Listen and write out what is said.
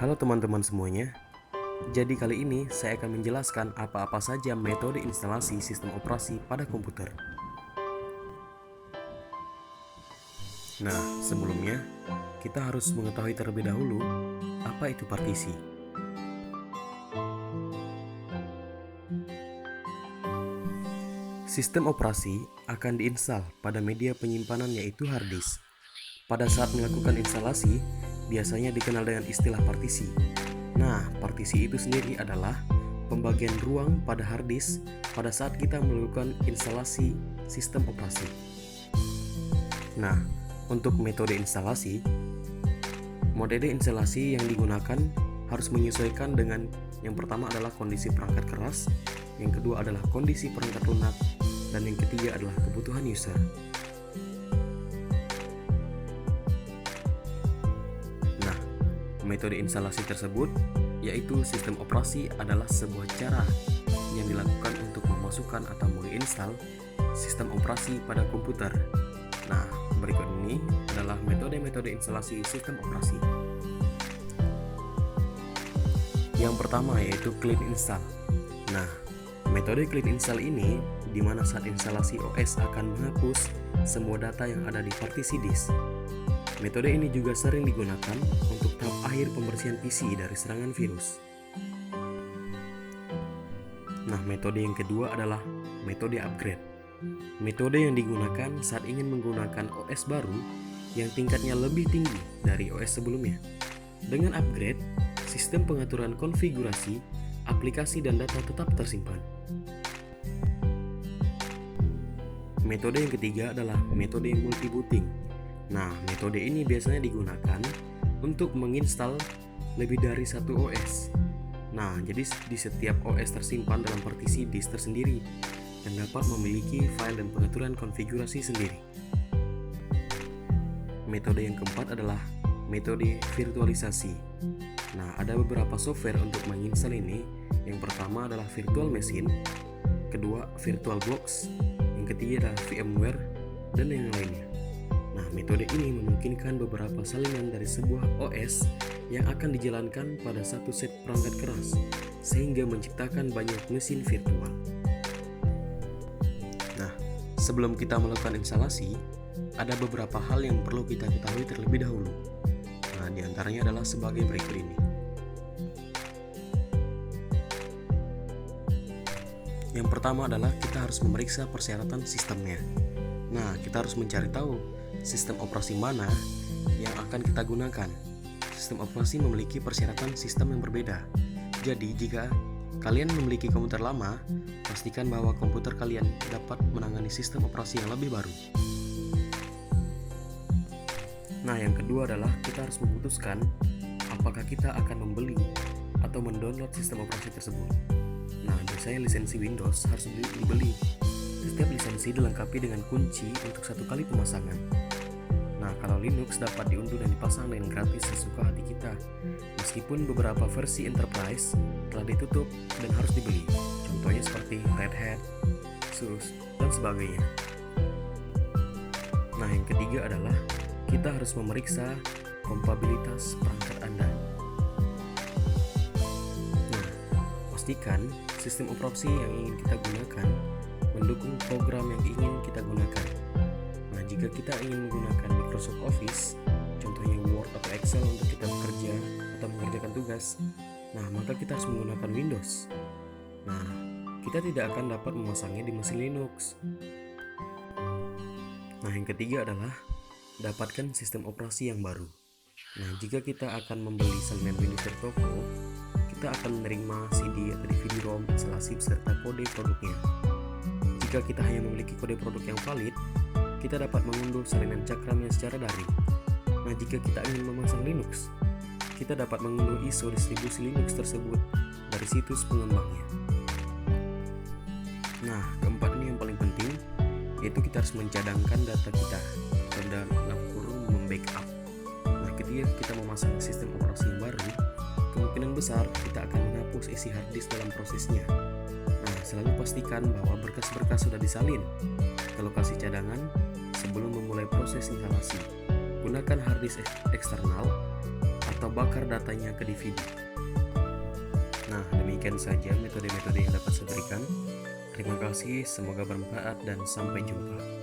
Halo teman-teman semuanya. Jadi kali ini saya akan menjelaskan apa-apa saja metode instalasi sistem operasi pada komputer. Nah, sebelumnya kita harus mengetahui terlebih dahulu apa itu partisi. Sistem operasi akan diinstal pada media penyimpanan yaitu hard disk. Pada saat melakukan instalasi, biasanya dikenal dengan istilah partisi. Nah, partisi itu sendiri adalah pembagian ruang pada hard disk pada saat kita melakukan instalasi sistem operasi. Nah, untuk metode instalasi yang digunakan harus menyesuaikan dengan yang pertama adalah kondisi perangkat keras, yang kedua adalah kondisi perangkat lunak, dan yang ketiga adalah kebutuhan user. Nah, metode instalasi tersebut yaitu sistem operasi adalah sebuah cara yang dilakukan untuk memasukkan atau menginstal sistem operasi pada komputer. Nah, berikut ini adalah metode-metode instalasi sistem operasi. Yang pertama yaitu clean install. Nah, metode clean install ini di mana saat instalasi OS akan menghapus semua data yang ada di partisi disk. Metode ini juga sering digunakan untuk tahap akhir pembersihan PC dari serangan virus. Nah, metode yang kedua adalah metode upgrade. Metode yang digunakan saat ingin menggunakan OS baru yang tingkatnya lebih tinggi dari OS sebelumnya. Dengan upgrade, sistem pengaturan konfigurasi, aplikasi dan data tetap tersimpan. Metode yang ketiga adalah metode multi-booting. Nah, metode ini biasanya digunakan untuk menginstal lebih dari satu OS. Nah, jadi di setiap OS tersimpan dalam partisi disk tersendiri dan dapat memiliki file dan pengaturan konfigurasi sendiri. Metode yang keempat adalah metode virtualisasi. Nah, ada beberapa software untuk menginstal ini. Yang pertama adalah Virtual Machine, kedua VirtualBox, yang ketiga adalah VMware, dan yang lainnya. Nah, metode ini memungkinkan beberapa salinan dari sebuah OS yang akan dijalankan pada satu set perangkat keras, sehingga menciptakan banyak mesin virtual. Nah, sebelum kita melakukan instalasi, ada beberapa hal yang perlu kita ketahui terlebih dahulu. Nah, diantaranya adalah sebagai berikut ini. Yang pertama adalah kita harus memeriksa persyaratan sistemnya. Nah, kita harus mencari tahu sistem operasi mana yang akan kita gunakan. Sistem operasi memiliki persyaratan sistem yang berbeda. Jadi, jika kalian memiliki komputer lama, pastikan bahwa komputer kalian dapat menangani sistem operasi yang lebih baru. Nah, yang kedua adalah kita harus memutuskan apakah kita akan membeli atau mendownload sistem operasi tersebut. Nah, biasanya lisensi Windows harus dibeli. Setiap lisensi dilengkapi dengan kunci untuk satu kali pemasangan. Nah, kalau Linux dapat diunduh dan dipasang dengan gratis sesuka hati kita. Meskipun beberapa versi Enterprise telah ditutup dan harus dibeli. Contohnya seperti Red Hat, SUSE, dan sebagainya. Nah, yang ketiga adalah kita harus memeriksa kompatibilitas perangkat Anda. Nah, pastikan sistem operasi yang ingin kita gunakan mendukung program yang ingin kita gunakan. Nah, jika kita ingin menggunakan Microsoft Office, contohnya Word atau Excel untuk kita bekerja atau mengerjakan tugas, nah maka kita harus menggunakan Windows. Nah, kita tidak akan dapat memasangnya di mesin Linux. Nah, yang ketiga adalah dapatkan sistem operasi yang baru. Nah, jika kita akan membeli salinan Windows dari toko, kita akan menerima CD atau DVD-ROM instalasi beserta kode produknya. Jika kita hanya memiliki kode produk yang valid, kita dapat mengunduh salinan cakramnya secara daring. Nah, jika kita ingin memasang Linux, kita dapat mengunduh ISO distribusi Linux tersebut dari situs pengembangnya. Nah, keempat ini yang paling penting, yaitu kita harus mencadangkan data kita atau dalam kurung membackup. Nah, ketika kita memasang sistem operasi yang baru, kemungkinan besar kita akan menghapus isi hard disk dalam prosesnya. Nah, selalu pastikan bahwa berkas-berkas sudah disalin ke lokasi cadangan sebelum memulai proses instalasi. Gunakan hard disk eksternal atau bakar datanya ke DVD. Nah, demikian saja metode-metode yang dapat saya berikan. Terima kasih, semoga bermanfaat dan sampai jumpa.